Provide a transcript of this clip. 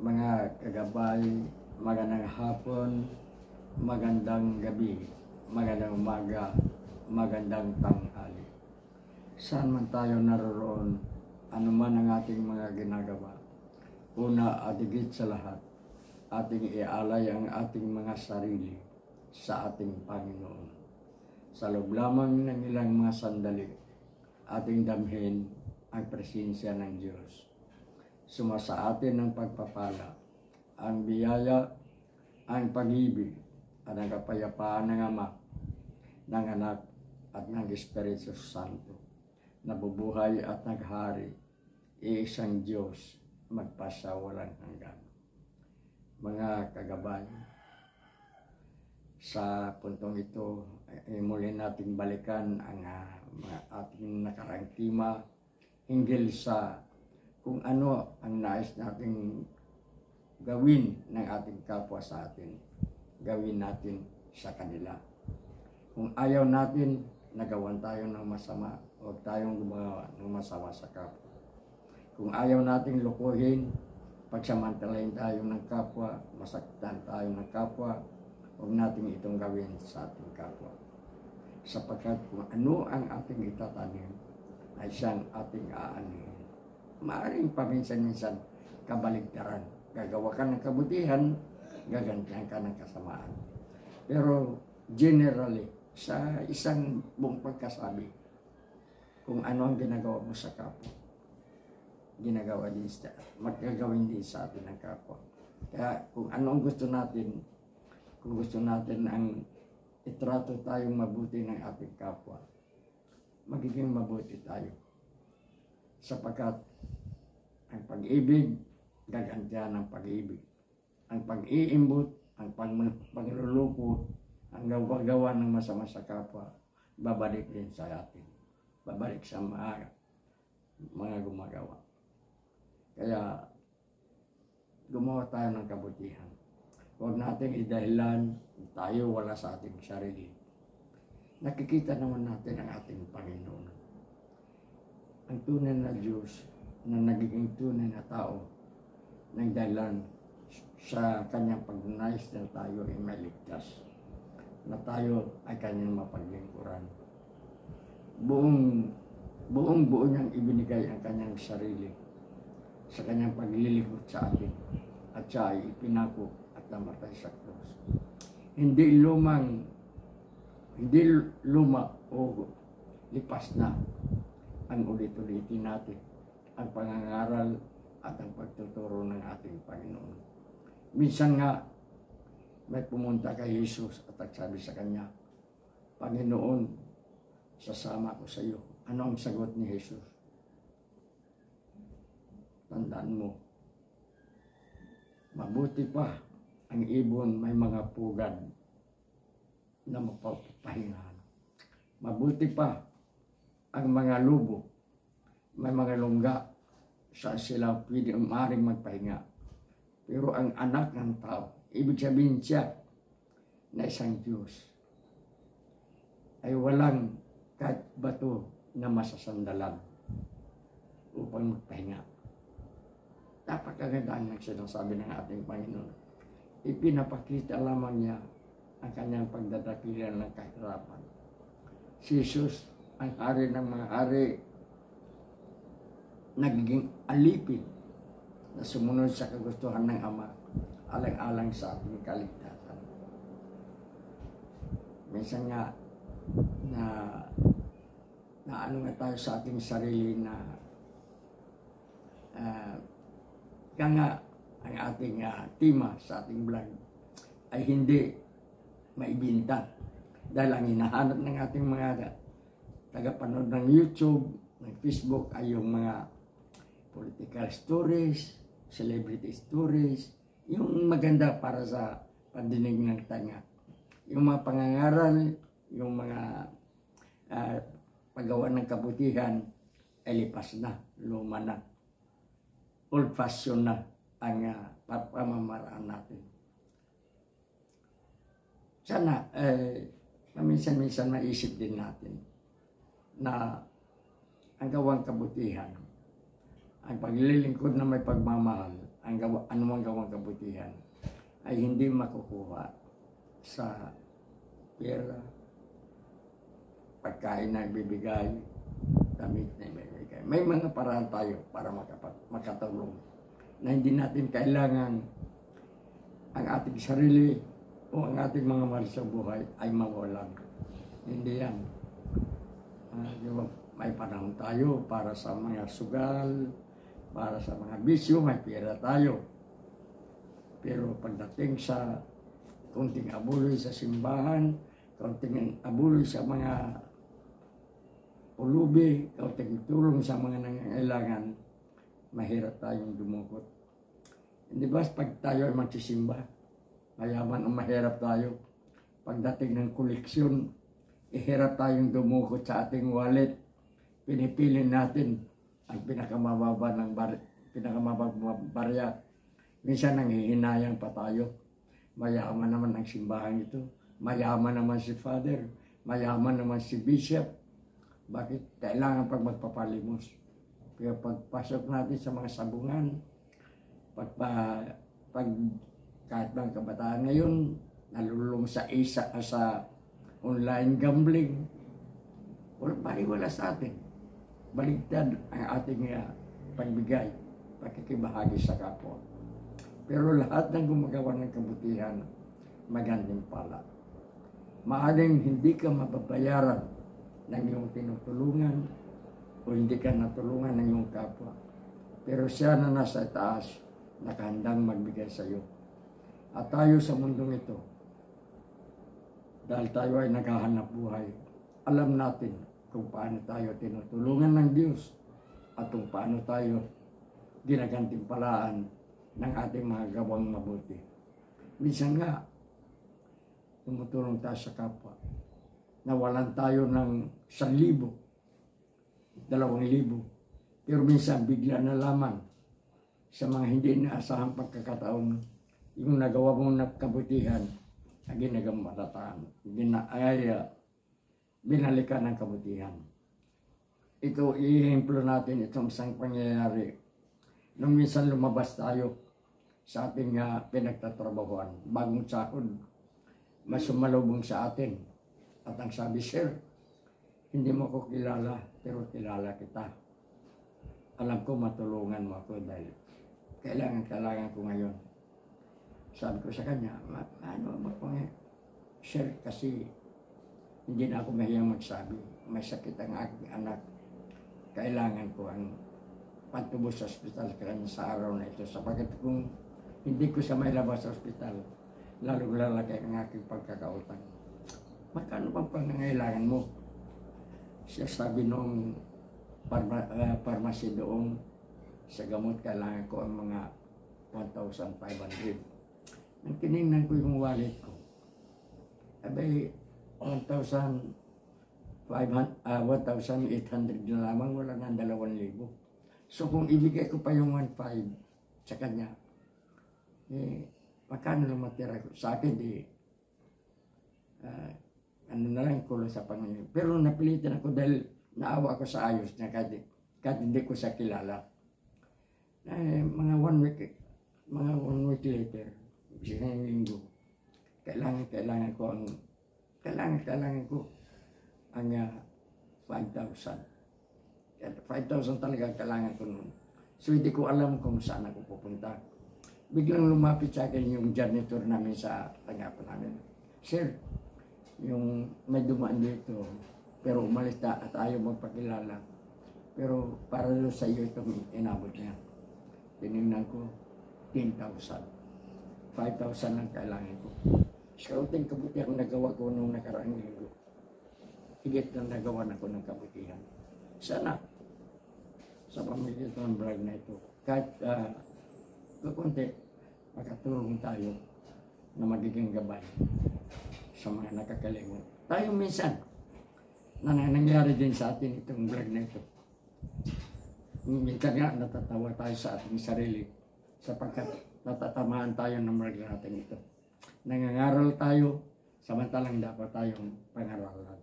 Mga kagabay, magandang hapon, magandang gabi, magandang umaga, magandang tanghali. Saan man tayo naroroon, anuman ang ating mga ginagawa. Una at higit sa lahat, ating ialay ang ating mga sarili sa ating Panginoon. Sa loob lamang ng ilang mga sandali, ating damhin ang presensya ng Diyos. Sumasa atin ang pagpapala, ang biyaya, ang pag-ibig, at ang kapayapaan ng Ama, ng Anak, at ng Espiritu Santo, nabubuhay at naghari, iisang Diyos, magpasawalang hanggan. Mga kagabay, sa puntong ito, muli natin balikan ang ating nakarang tema hinggil sa kung ano ang nais nating gawin ng ating kapwa sa atin, gawin natin sa kanila. Kung ayaw natin, nagawan tayo ng masama, huwag tayong gumawa ng masama sa kapwa. Kung ayaw nating lukuhin, pagsamantalain tayo ng kapwa, masaktan tayo ng kapwa, huwag natin itong gawin sa ating kapwa. Sapagkat kung ano ang ating itatanim, ay siyang ating aanihin. Maaaring paminsan-minsan kabaligtaran. Gagawa ka ng kabutihan, gagantihan ka ng kasamaan. Pero generally, sa isang buong pagkasabi, kung ano ang ginagawa mo sa kapwa, ginagawa din sa, magagawin din sa atin ng kapwa. Kaya kung ano ang gusto natin, kung gusto natin ang itrato tayong mabuti ng ating kapwa, magiging mabuti tayo. Sapagkat ang pag-ibig, gagantihan ng pag-ibig. Ang pag-iimbot, ang pagluluko, ang gawa ng masama sa kapwa, babalik din sa atin. Babalik sa mga gumagawa. Kaya, gumawa tayo ng kabutihan. Huwag natin idahilan tayo wala sa ating sarili. Nakikita naman natin ang ating Panginoon. Ang tunay na Diyos na nagiging tunay na tao ng dahilan sa kanyang pagnanais na tayo ay maligtas, na tayo ay kanyang mapaglingkuran. Buong niyang ibinigay ang kanyang sarili sa kanyang paglilingkod sa atin, at siya ay ipinako at namatay sa krus. Hindi luma o lipas na ang ulit-ulitin natin ang pangangaral at ang pagtuturo ng ating Panginoon. Minsan nga, may pumunta kay Jesus at nagsabi sa kanya, Panginoon, sasama ko sa iyo. Ano ang sagot ni Jesus? Tandaan mo, mabuti pa ang ibon may mga pugad na mapapahingahan. Mabuti pa ang mga lubo, may mga lungga sa sila maaaring magpahinga. Pero ang anak ng tao, ibig sabihin siya na isang Diyos, ay walang kahit bato na masasandalan upang magpahinga. Napakagandaan ng sinasabi ng ating Panginoon. Ipinapakita lamang niya ang kanyang pagdadakilan ng kahirapan. Si Jesus, ang hari ng mga hari, nagiging alipin na sumunod sa kagustuhan ng Ama, alang-alang sa ating kaligtasan. Minsan nga, na ano nga tayo sa ating sarili na kaya ang ating tema sa ating vlog ay hindi maibinta. Dahil ang hinahanap ng ating mga tagapanood ng YouTube, ng Facebook ay yung mga political stories, celebrity stories, yung maganda para sa pandinig ng tanga. Yung mga pangangaral, yung mga paggawa ng kabutihan, ay lipas na, luma na. Old-fashioned na ang pamamaraan natin. Sana, minsan-minsan maisip din natin na ang gawang kabutihan, ang paglilingkod na may pagmamahal anumang gawang kabutihan ay hindi makukuha sa pera, pagkain na ibibigay, damit na ibibigay. May mga paraan tayo para makatulong na hindi natin kailangan ang ating sarili o ang ating mga mahal sa buhay ay mawalan. Hindi yan. Diba? May panahon tayo para sa mga sugal, para sa mga bisyo, may pera tayo. Pero pagdating sa konting abuloy sa simbahan, konting abuloy sa mga pulubi, konting tulong sa mga nangangailangan, mahirap tayong dumukot. Hindi ba pag tayo ay magsisimba, mayaman o mahirap tayo, pagdating ng koleksyon, ihirap tayong dumukot sa ating wallet, pinipili natin ang pinakamababa ng barya. Minsan nanghihinayang pa tayo. Mayaman naman ang simbahan ito. Mayaman naman si Father. Mayaman naman si Bishop. Bakit kailangan pag magpapalimos? Kaya pagpasok natin sa mga sabungan, kahit bang kabataan ngayon, nalulung sa online gambling, wala sa atin. Baligtad ang ating pagbigay, pakikibahagi sa kapwa. Pero lahat ng gumagawa ng kabutihan, magandang pala. Maaring hindi ka mababayaran ng iyong tinutulungan o hindi ka natulungan ng iyong kapwa. Pero siya na nasa taas, nakahandang magbigay sa iyo. At tayo sa mundong ito, dahil tayo ay naghahanap buhay, alam natin kung paano tayo tinutulungan ng Diyos at kung paano tayo ginagantimpalaan ng ating mga gawang mabuti. Minsan nga, tumutulong tayo sa kapwa. Nawalan tayo ng 1,000, 2,000. Pero minsan bigla na lamang sa mga hindi inaasahang pagkakataon, yung nagawa mong kabutihan, na ginagambalataan, binalikan ng kabutihan. Ito, i-implo natin itong isang pangyayari. Nung minsan lumabas tayo sa ating pinagtatrabahuan, bagong sahod, mas sumalubong sa atin. At ang sabi, "Sir, hindi mo ko kilala, pero kilala kita. Alam ko matulungan mo ako dahil kailangan ko ngayon." Sabi ko sa kanya, "Sir, kasi hindi na ako mahiyang magsabi. May sakit ang aking anak. Kailangan ko ang pantubos sa ospital kanya sa araw na ito. Sapagkat kung hindi ko siya mailabas sa ospital, lalong lalaki ang aking pagkakautang. Magkano bang pangangailangan mo?" Siya sabi noong pharmacy doon, sa gamot kailangan ko ang mga 1,500. Nang tinignan ko yung wallet ko, abay, 1,800 na lamang, wala nang 2,000. So kung ibigay ko pa yung 1,500 sa kanya, magkano lang matira ko? Sa akin, ano na lang, kulo sa Panginoon. Pero napilitan ako dahil naawa ako sa ayos niya kahit hindi ko siya kilala. Mga one week later, isang linggo, kailangan ko ang 5,000. 5,000 talaga kailangan ko noon. So hindi ko alam kung saan ako pupunta. Biglang lumapit sa akin yung janitor namin sa tanggapan namin. "Sir, yung may dumaan dito, pero umalis na at ayaw magpakilala. Pero para doon sa iyo itong inabot niya." Tinignan ko, 10,000. 5,000 ang kailangan ko. Sa uting kabutihan ang nagawa ko nung nakaraang linggo, higit na nagawa na ko ng kabutihan. Sana, sa pamilya ng vlog na ito, kahit kukunti, makatulong tayo na magiging gabay sa mga nakakalimot. Tayo minsan, nangyari din sa atin itong vlog na ito. Minsan nga natatawa tayo sa ating sarili sapagkat natatamaan tayo ng vlog natin ito. Nangangaral tayo, samantalang dapat tayong pangaralan.